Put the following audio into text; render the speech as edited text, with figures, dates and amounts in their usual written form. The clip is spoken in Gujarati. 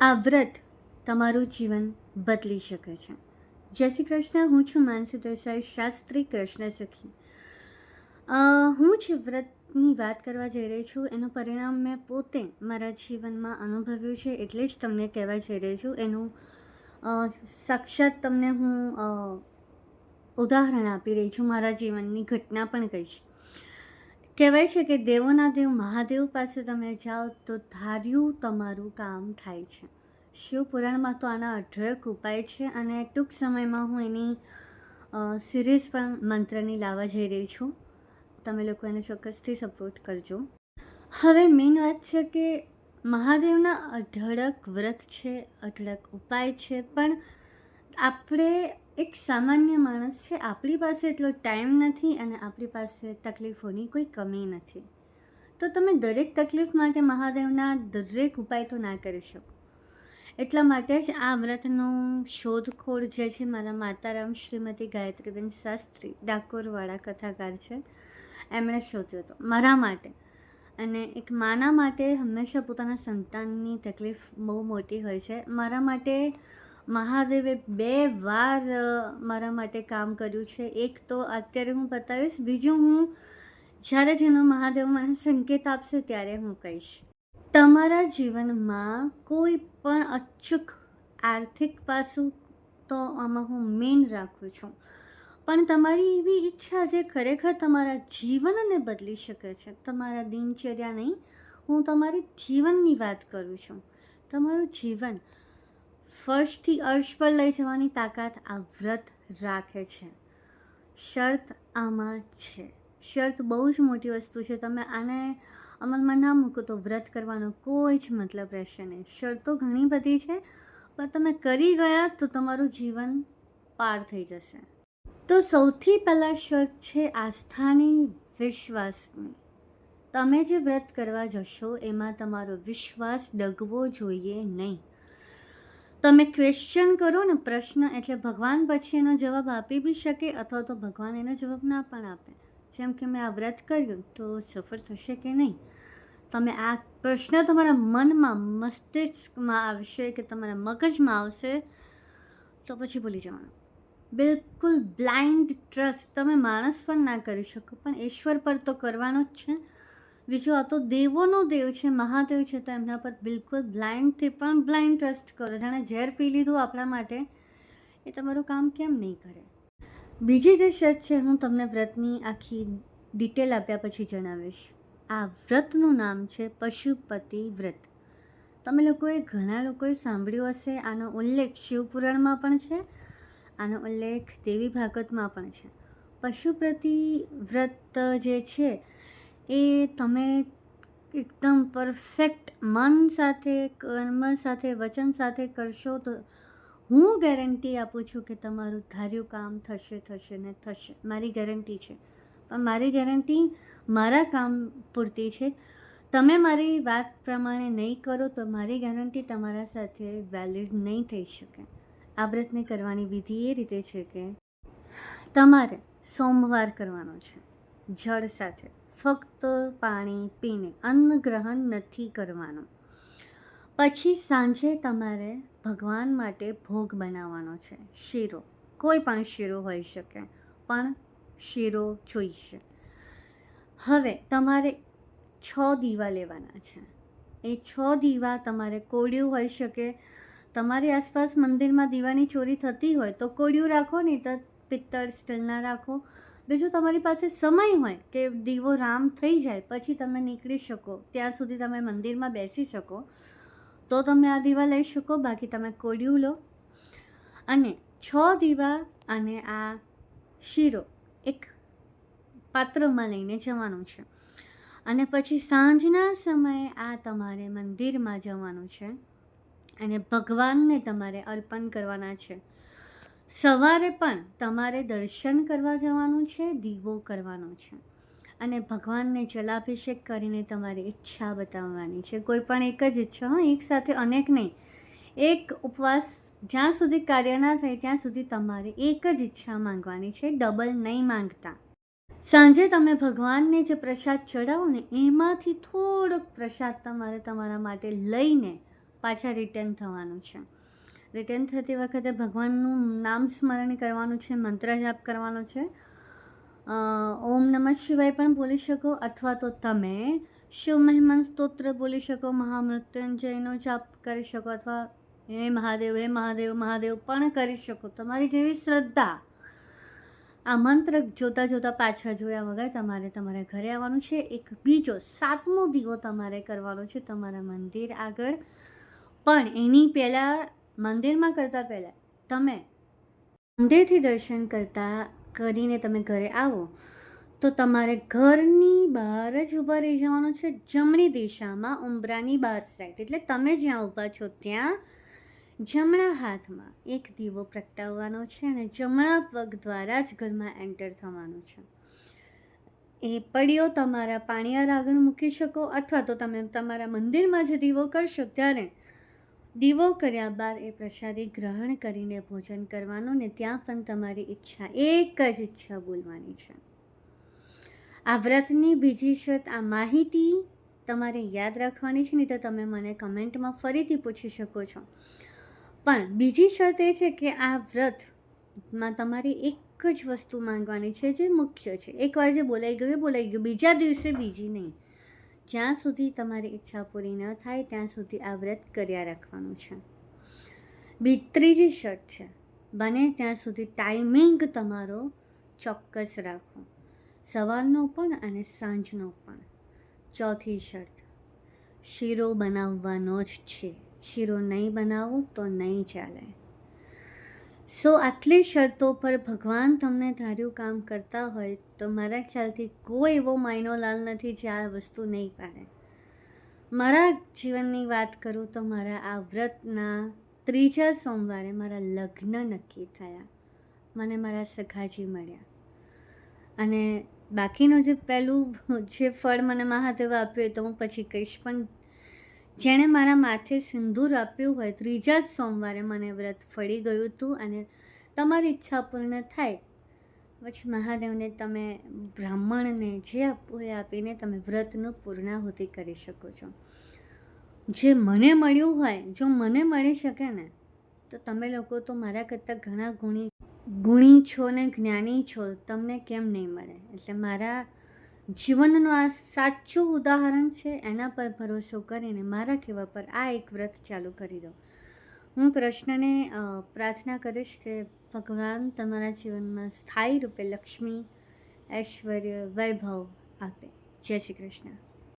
આ વ્રત તમારું જીવન બદલી શકે છે. જય શ્રી કૃષ્ણ. હું છું માનસી દેસાઈ, શાસ્ત્રી કૃષ્ણ સખી. હું જે વ્રતની વાત કરવા જઈ રહી છું એનું પરિણામ મેં પોતે મારા જીવનમાં અનુભવ્યું છે, એટલે જ તમને કહેવા જઈ રહી છું. એનું સાક્ષાત તમને હું ઉદાહરણ આપી રહી છું, મારા જીવનની ઘટના પણ કહીશ. કહેવાય છે કે દેવોના દેવ મહાદેવ પાસે તમે જાઓ તો ધાર્યું તમારું કામ થાય છે. શિવપુરાણમાં તો આના અઢળક ઉપાય છે અને ટૂંક સમયમાં હું એની સિરીઝ પણ મંત્રની લાવવા જઈ રહી છું. તમે લોકો એને ચોક્કસથી સપોર્ટ કરજો. હવે મેઇન વાત છે કે મહાદેવના અઢળક વ્રત છે, અઢળક ઉપાય છે, પણ આપણે એક સામાન્ય માણસ છે, આપણી પાસે એટલો ટાઈમ નથી અને આપણી પાસે તકલીફોની કોઈ કમી નથી. તો તમે દરેક તકલીફ માટે મહાદેવના દરેક ઉપાય તો ના કરી શકો. એટલા માટે જ આ વ્રતનું શોધખોળ જે છે મારા માતારામ શ્રીમતી ગાયત્રીબેન શાસ્ત્રી, ડાકોરવાળા કથાકાર છે, એમણે શોધ્યો હતો મારા માટે. અને એક માના માટે હંમેશા પોતાના સંતાનની તકલીફ બહુ મોટી હોય છે. મારા માટે મહાદેવે 2 વાર મારા માટે કામ કર્યું છે. એક તો અત્યારે હું બતાવીશ, બીજું હું જ્યારે જેનો મહાદેવ મને સંકેત આપશે ત્યારે હું કહીશ. તમારા જીવનમાં કોઈ પણ અચૂક આર્થિક પાસું તો આમાં હું મેઇન રાખું છું, પણ તમારી એવી ઈચ્છા જે ખરેખર તમારા જીવનને બદલી શકે છે, તમારા દિનચર્યા નહીં, હું તમારી જીવનની વાત કરું છું. તમારું જીવન ફર્સ્ટથી અર્શ પર લઈ જવાની તાકાત આ વ્રત રાખે છે. શરત આમાં છે. શરત બહુ જ મોટી વસ્તુ છે. તમે આને અમલમાં ના મૂકો તો વ્રત કરવાનો કોઈ જ મતલબ રહેશે નહીં. શરતો ઘણી બધી છે, પણ તમે કરી ગયા તો તમારું જીવન પાર થઈ જશે. તો સૌથી પહેલાં શરત છે આસ્થાની, વિશ્વાસની. તમે જે વ્રત કરવા જશો એમાં તમારો વિશ્વાસ ડગવો જોઈએ નહીં. તમે ક્વેશ્ચન કરો ને, પ્રશ્ન, એટલે ભગવાન પછી એનો જવાબ આપી બી શકે અથવા તો ભગવાન એનો જવાબ ના પણ આપે. જેમ કે મેં આ વ્રત કર્યું તો સફળ થશે કે નહીં, તમે આ પ્રશ્ન તમારા મનમાં, મસ્તિષ્કમાં આવશે કે તમારા મગજમાં આવશે તો પછી ભૂલી જવાનું. બિલકુલ બ્લાઇન્ડ ટ્રસ્ટ તમે માણસ પણ ના કરી શકો, પણ ઈશ્વર પર તો કરવાનો જ છે. બીજું, આ તો દેવોનો દેવ છે, મહાદેવ છે, તો એમના પર બિલકુલ બ્લાઇન્ડથી પણ બ્લાઇન્ડ ટ્રસ્ટ કરો. જાણે ઝેર પી લીધું આપણા માટે, એ તમારું કામ કેમ નહીં કરે. બીજી જે શરત છે, હું તમને વ્રતની આખી ડિટેલ આપ્યા પછી જણાવીશ. આ વ્રતનું નામ છે પશુપતિ વ્રત. તમે લોકોએ, ઘણા લોકોએ સાંભળ્યું હશે. આનો ઉલ્લેખ શિવપુરાણમાં પણ છે, આનો ઉલ્લેખ દેવી ભાગવતમાં પણ છે. પશુપતિ વ્રત જે છે એ તમે એકદમ પરફેક્ટ મન સાથે, કર્મ સાથે, વચન સાથે કરશો તો હું ગેરંટી આપું છું કે તમારું ધાર્યું કામ થશે, થશે ને થશે. મારી ગેરંટી છે. પણ મારી ગેરંટી મારા કામ પૂરતી છે. તમે મારી વાત પ્રમાણે નહીં કરો તો મારી ગેરંટી તમારા સાથે વેલિડ નહીં થઈ શકે. આ વ્રતને કરવાની વિધિ એ રીતે છે કે તમારે સોમવાર કરવાનો છે, જળ સાથે, ફક્ત પાણી પીને, અન્ન ગ્રહણ નથી કરવાનું. પછી સાંજે તમારે ભગવાન માટે ભોગ બનાવવાનો છે. શીરો, કોઈ પણ શીરો હોઈ શકે, પણ શીરો જોઈશે. હવે તમારે 6 દીવા લેવાના છે. એ 6 દીવા તમારે કોળિયું હોઈ શકે. તમારી આસપાસ મંદિરમાં દીવાની ચોરી થતી હોય તો કોળિયું રાખો, નહીં તો પિત્તળ સ્ટીલના રાખો. બીજું, તમારી પાસે સમય હોય કે દીવો રામ થઈ જાય પછી તમે નીકળી શકો, ત્યાં સુધી તમે મંદિરમાં બેસી શકો, તો તમે આ દીવા લઈ શકો. બાકી તમે કોળિયું લો અને 6 દીવા અને આ શીરો એક પાત્રમાં લઈને જવાનું છે. અને પછી સાંજના સમયે આ તમારે મંદિરમાં જવાનું છે અને ભગવાનને તમારે અર્પણ કરવાના છે. સવારે પણ તમારે દર્શન કરવા જવાનું છે, દીવો કરવાનો છે અને ભગવાનને જલાભિષેક કરીને તમારી ઈચ્છા બતાવવાની છે. કોઈ પણ એક જ ઈચ્છા, એક સાથે અનેક નહીં. એક ઉપવાસ જ્યાં સુધી કાર્ય ના થાય ત્યાં સુધી તમારે એક જ ઈચ્છા માંગવાની છે, ડબલ નહીં માંગતા. સાંજે તમે ભગવાનને જે પ્રસાદ ચડાવો ને, એમાંથી થોડોક પ્રસાદ તમારે તમારા માટે લઈને પાછા રિટર્ન થવાનું છે. રિટર્ન થતી વખતે ભગવાનનું નામ સ્મરણ કરવાનું છે, મંત્ર જાપ કરવાનો છે. ઓમ નમઃ શિવાય પણ બોલી શકો, અથવા તો તમે શિવ મહિમન સ્તોત્ર બોલી શકો, મહામૃત્યુંજયનો જાપ કરી શકો, અથવા હે મહાદેવ હે મહાદેવ મહાદેવ પણ કરી શકો. તમારી જેવી શ્રદ્ધા. આ મંત્ર જોતાં જોતાં પાછા જોયા વગર તમારે તમારા ઘરે આવવાનું છે. એક બીજો 7મો દીવો તમારે કરવાનો છે તમારા મંદિર આગળ. પણ એની પહેલાં મંદિરમાં કરતાં પહેલાં તમે મંદિરથી દર્શન કરીને તમે ઘરે આવો તો તમારે ઘરની બહાર જ ઊભા રહી જવાનું છે, જમણી દિશામાં, ઉંબરાની બહાર સાઈડ. એટલે તમે જ્યાં ઊભા છો ત્યાં જમણા હાથમાં એક દીવો પ્રગટાવવાનો છે અને જમણા પગ દ્વારા જ ઘરમાં એન્ટર થવાનું છે. એ પડીઓ તમારા પાણીયાર આગળ મૂકી શકો, અથવા તો તમે તમારા મંદિરમાં જે દીવો કરશો ત્યારે દીવો કર્યા બાદ એ પ્રસાદી ગ્રહણ કરીને ભોજન કરવાનું ને ત્યાં પણ તમારી ઈચ્છા, એક જ ઈચ્છા બોલવાની છે. આ વ્રતની બીજી શરત, આ માહિતી તમારે યાદ રાખવાની છે, નહીં તો તમે મને કમેન્ટમાં ફરીથી પૂછી શકો છો. પણ બીજી શરત એ છે કે આ વ્રતમાં તમારે એક જ વસ્તુ માંગવાની છે જે મુખ્ય છે. એકવાર જે બોલાઈ ગયું, બીજા દિવસે બીજી નહીં. જ્યાં સુધી તમારી ઈચ્છા પૂરી ન થાય ત્યાં સુધી આ વ્રત કર્યા રાખવાનું છે. ત્રીજી શરત છે, બને ત્યાં સુધી ટાઈમિંગ તમારો ચોક્કસ રાખો, સવારનો પણ અને સાંજનો પણ. ચોથી શરત, શીરો બનાવવાનો જ છે. શીરો નહીં બનાવો તો નહીં ચાલે. આટલી શરતો પર ભગવાન તમને ધાર્યું કામ કરતા હોય તો મારા ખ્યાલથી કોઈ એવો માયનો લાલ નથી જે આ વસ્તુ નહીં પાડે. મારા જીવનની વાત કરું તો મારા આ વ્રતના 3જા સોમવારે મારા લગ્ન નક્કી થયા. મને મારા સખાજી મળ્યા. અને બાકીનું જે પહેલું જે ફળ મને મહાદેવ આપ્યું તો હું પછી કહીશ, પણ જેણે મારા માથે સિંદૂર આપ્યું હોય 3જા જ સોમવારે મને વ્રત ફળી ગયું હતું. અને તમારી ઈચ્છા પૂર્ણ થાય પછી મહાદેવને તમે બ્રાહ્મણને જે આપવું એ આપીને તમે વ્રતનું પૂર્ણાહુતિ કરી શકો છો. જે મને મળ્યું હોય, જો મને મળી શકે ને તો તમે લોકો તો મારા કરતાં ઘણા ગુણી છો ને જ્ઞાની છો, તમને કેમ નહીં મળે? એટલે મારા જીવનનું આ સાચું ઉદાહરણ છે. એના પર ભરોસો કરીને મારા કહેવા પર આ એક વ્રત ચાલુ કરી દો. હું કૃષ્ણને પ્રાર્થના કરીશ કે ભગવાન તમારા જીવનમાં સ્થાયી રૂપે લક્ષ્મી, ઐશ્વર્ય, વૈભવ આપે. જય શ્રી કૃષ્ણ.